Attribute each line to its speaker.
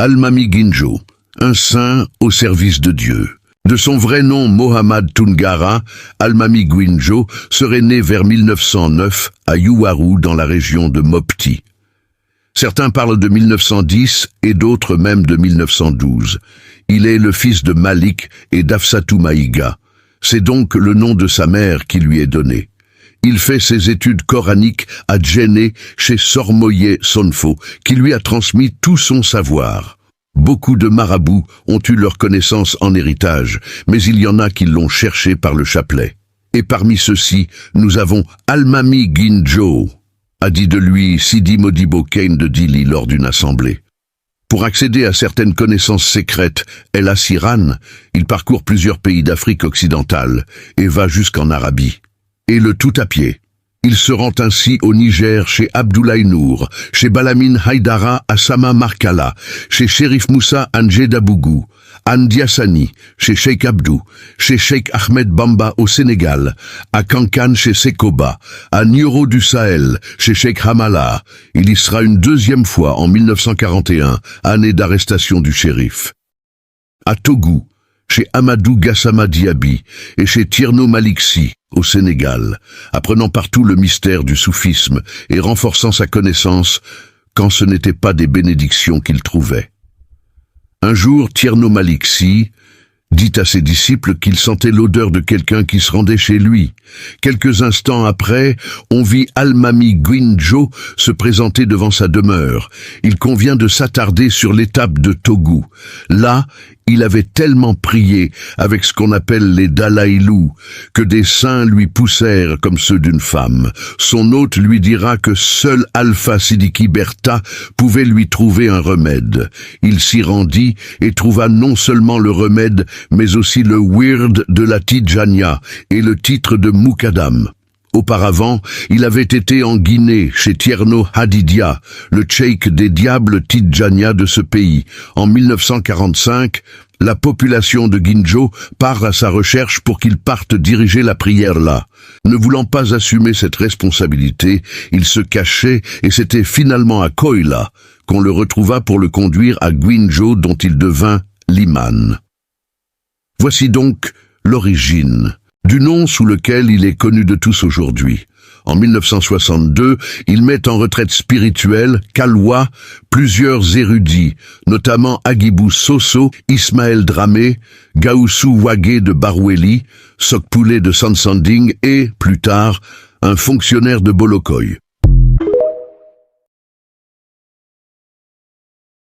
Speaker 1: Almami Ginjo, un saint au service de Dieu. De son vrai nom Mohammad Tungara, Almami Ginjo serait né vers 1909 à Yuwaru dans la région de Mopti. Certains parlent de 1910 et d'autres même de 1912. Il est le fils de Malik et d'Afsatou Maïga. C'est donc le nom de sa mère qui lui est donné. Il fait ses études coraniques à Djenné chez Sormoye Sonfo, qui lui a transmis tout son savoir. Beaucoup de marabouts ont eu leur connaissance en héritage, mais il y en a qui l'ont cherché par le chapelet. Et parmi ceux-ci, nous avons Almami Ginjo, a dit de lui Sidi Modibo Kane de Dili lors d'une assemblée. Pour accéder à certaines connaissances secrètes, El Asiran, il parcourt plusieurs pays d'Afrique occidentale et va jusqu'en Arabie. Et le tout à pied. Il se rend ainsi au Niger chez Abdoulaye Nour, chez Balamine Haïdara à Sama Markala, chez Shérif Moussa Andjedabougou, Andiassani, chez Cheikh Abdou, chez Cheikh Ahmed Bamba au Sénégal, à Kankan chez Sekoba, à Nioro du Sahel, chez Cheikh Hamala. Il y sera une deuxième fois en 1941, année d'arrestation du shérif. À Togo, chez Amadou Gassama Diaby et chez Tierno Maliksi, au Sénégal, apprenant partout le mystère du soufisme et renforçant sa connaissance quand ce n'était pas des bénédictions qu'il trouvait. Un jour, Tierno Maliksi dit à ses disciples qu'il sentait l'odeur de quelqu'un qui se rendait chez lui. Quelques instants après, on vit Almami Ginjo se présenter devant sa demeure. Il convient de s'attarder sur l'étape de Togo. Là, il avait tellement prié avec ce qu'on appelle les dalaïlous que des seins lui poussèrent comme ceux d'une femme. Son hôte lui dira que seul Alpha Sidiki Berta pouvait lui trouver un remède. Il s'y rendit et trouva non seulement le remède, mais aussi le wird de la Tidjania et le titre de Moukadam. Auparavant, il avait été en Guinée, chez Tierno Hadidia, le cheikh des diables Tidjania de ce pays. En 1945, la population de Ginjo part à sa recherche pour qu'il parte diriger la prière là. Ne voulant pas assumer cette responsabilité, il se cachait et c'était finalement à Koila qu'on le retrouva pour le conduire à Ginjo dont il devint l'imam. Voici donc l'origine du nom sous lequel il est connu de tous aujourd'hui. En 1962, il met en retraite spirituelle, Kalwa, plusieurs érudits, notamment Agibou Soso, Ismaël Dramé, Gaoussou Wagé de Baroueli, Sokpoulé de Sansanding et, plus tard, un fonctionnaire de Bolokoy.